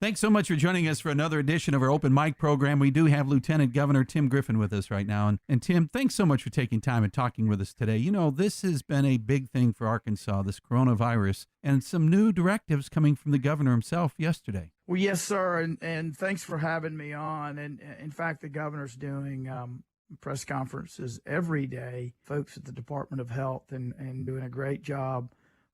Thanks so much for joining us for another edition of our open mic program. We do have Lieutenant Governor Tim Griffin with us right now. And Tim, thanks so much for taking time and talking with us today. You know, this has been a big thing for Arkansas, this coronavirus, and some new directives coming from the governor himself yesterday. Well, yes, sir. And thanks for having me on. And in fact, the governor's doing press conferences every day, folks at the Department of Health, and doing a great job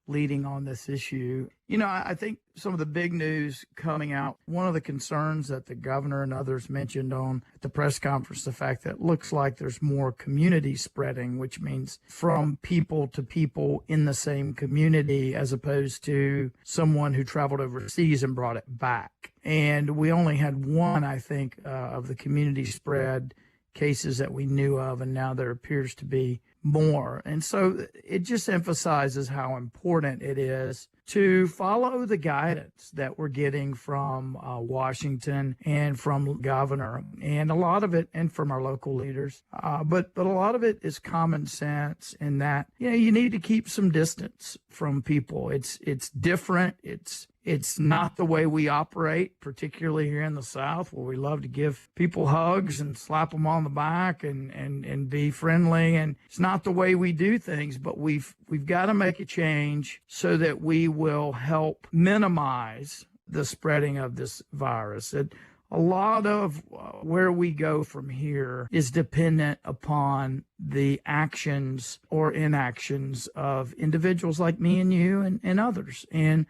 leading on this issue. You know, I think some of the big news coming out, one of the concerns that the governor and others mentioned on at the press conference, the fact that it looks like there's more community spreading, which means from people to people in the same community, as opposed to someone who traveled overseas and brought it back. And we only had one, I think, of the community spread cases that we knew of, and now there appears to be more. And so it just emphasizes how important it is to follow the guidance that we're getting from Washington and from the governor, and a lot of it, and from our local leaders. But a lot of it is common sense in that, you know, you need to keep some distance from people. It's different. It's not the way we operate, particularly here in the South, where we love to give people hugs and slap them on the back and be friendly. And it's not the way we do things, but we've got to make a change so that we will help minimize the spreading of this virus. A lot of where we go from here is dependent upon the actions or inactions of individuals like me and you and others. And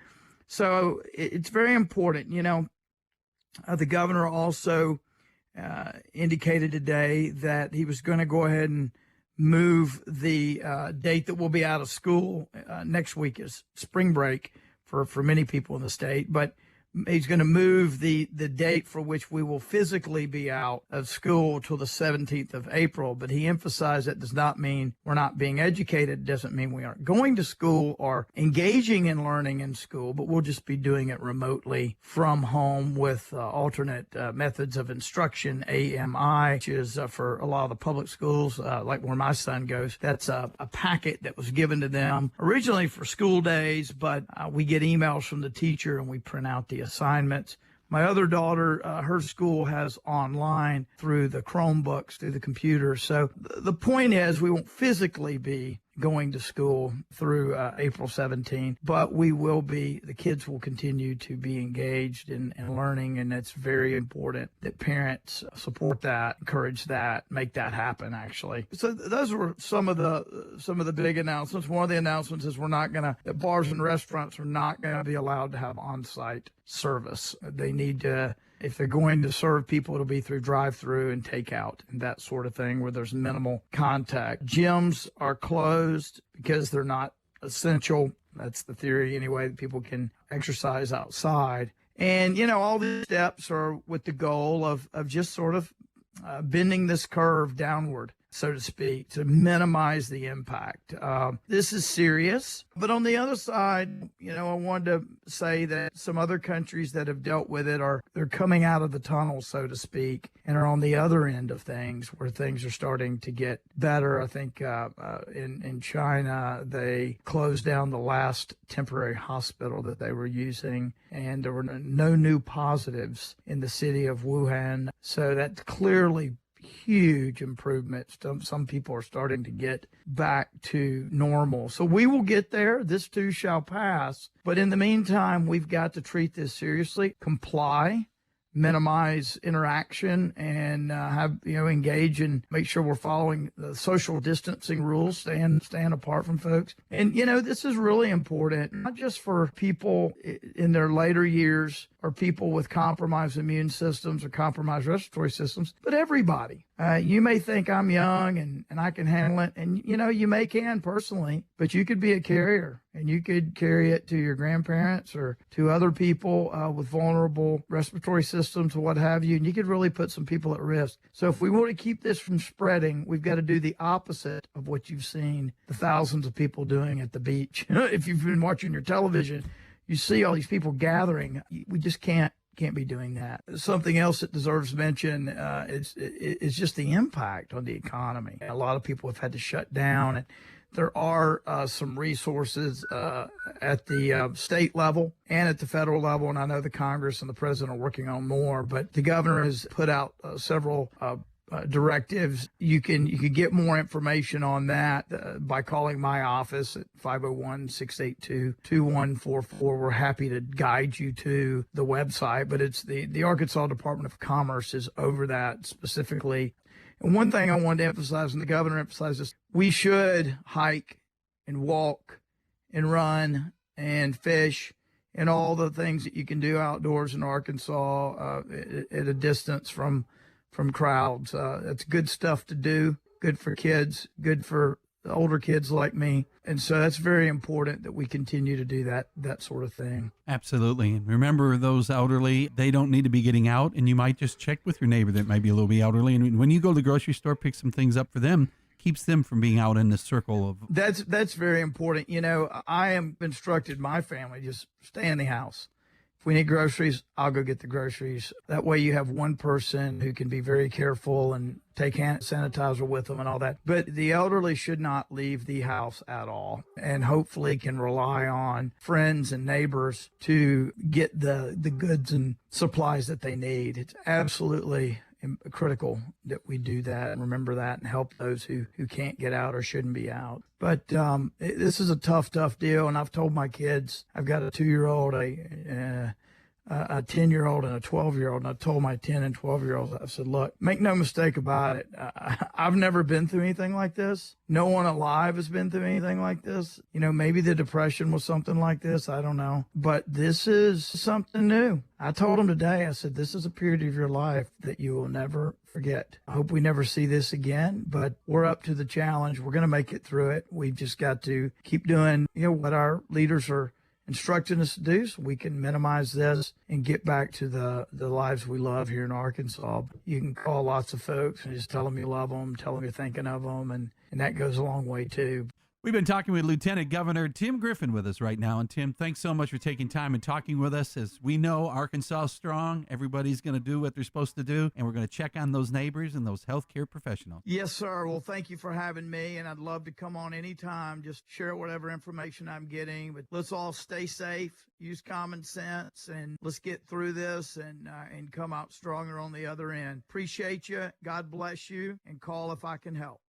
so it's very important. You know, the governor also indicated today that he was going to go ahead and move the date that we'll be out of school. Next week is spring break for many people in the state, but he's going to move the date for which we will physically be out of school till the 17th of April. But he emphasized that does not mean we're not being educated. It doesn't mean we aren't going to school or engaging in learning in school, but we'll just be doing it remotely from home with alternate methods of instruction, AMI, which is for a lot of the public schools, like where my son goes. That's a packet that was given to them originally for school days, but we get emails from the teacher and we print out the assignments. My other daughter, her school has online through the Chromebooks, through the computer. So the point is we won't physically be going to school through April 17th, but the kids will continue to be engaged in learning, and it's very important that parents support that, encourage that, make that happen, actually. So those were some of the big announcements. One of the announcements is that bars and restaurants are not going to be allowed to have on-site service. They need to, if they're going to serve people, it'll be through drive-through and takeout and that sort of thing where there's minimal contact. Gyms are closed because they're not essential. That's the theory anyway, that people can exercise outside. And, you know, all these steps are with the goal of just sort of bending this curve downward, so to speak, to minimize the impact. This is serious. But on the other side, you know, I wanted to say that some other countries that have dealt with it they're coming out of the tunnel, so to speak, and are on the other end of things where things are starting to get better. I think in China, they closed down the last temporary hospital that they were using, and there were no new positives in the city of Wuhan. So that's clearly huge improvements. Some people are starting to get back to normal. So we will get there. This too shall pass. But in the meantime, we've got to treat this seriously, comply, minimize interaction, and engage and make sure we're following the social distancing rules, staying apart from folks. And, you know, this is really important, not just for people in their later years or people with compromised immune systems or compromised respiratory systems, but everybody. You may think I'm young and I can handle it. And, you know, you can personally, but you could be a carrier and you could carry it to your grandparents or to other people with vulnerable respiratory systems or what have you. And you could really put some people at risk. So if we want to keep this from spreading, we've got to do the opposite of what you've seen the thousands of people doing at the beach. If you've been watching your television, you see all these people gathering. We just can't be doing that. Something else that deserves mention is just the impact on the economy. A lot of people have had to shut down, and There are some resources at the state level and at the federal level, and I know the Congress and the president are working on more, but the governor has put out several directives. You can get more information on that by calling my office at 501-682-2144. We're happy to guide you to the website, but it's the Arkansas Department of Commerce is over that specifically. And one thing I wanted to emphasize, and the governor emphasized this, we should hike and walk and run and fish and all the things that you can do outdoors in Arkansas at a distance from crowds. It's good stuff to do, good for kids, good for older kids like me. And so that's very important that we continue to do that sort of thing. Absolutely. And remember, those elderly, they don't need to be getting out, and you might just check with your neighbor that might be a little bit elderly. And when you go to the grocery store, pick some things up for them, keeps them from being out in the circle of. That's very important. You know, I am instructed my family, just stay in the house. If we need groceries, I'll go get the groceries. That way you have one person who can be very careful and take hand sanitizer with them and all that. But the elderly should not leave the house at all, and hopefully can rely on friends and neighbors to get the goods and supplies that they need. It's absolutely critical that we do that and remember that and help those who can't get out or shouldn't be out. But this is a tough deal. And I've told my kids, I've got a 2-year-old, a 10-year-old and a 12-year-old. And I told my 10 and 12-year-olds, I said, look, make no mistake about it. I've never been through anything like this. No one alive has been through anything like this. You know, maybe the Depression was something like this. I don't know. But this is something new. I told them today, I said, this is a period of your life that you will never forget. I hope we never see this again, but we're up to the challenge. We're going to make it through it. We've just got to keep doing, what our leaders are instructing us to do so we can minimize this and get back to the lives we love here in Arkansas. You can call lots of folks and just tell them you love them, tell them you're thinking of them, and that goes a long way too. We've been talking with Lieutenant Governor Tim Griffin with us right now. And Tim, thanks so much for taking time and talking with us. As we know, Arkansas is strong. Everybody's going to do what they're supposed to do. And we're going to check on those neighbors and those healthcare professionals. Yes, sir. Well, thank you for having me. And I'd love to come on anytime. Just share whatever information I'm getting. But let's all stay safe, use common sense, and let's get through this and come out stronger on the other end. Appreciate you. God bless you. And call if I can help.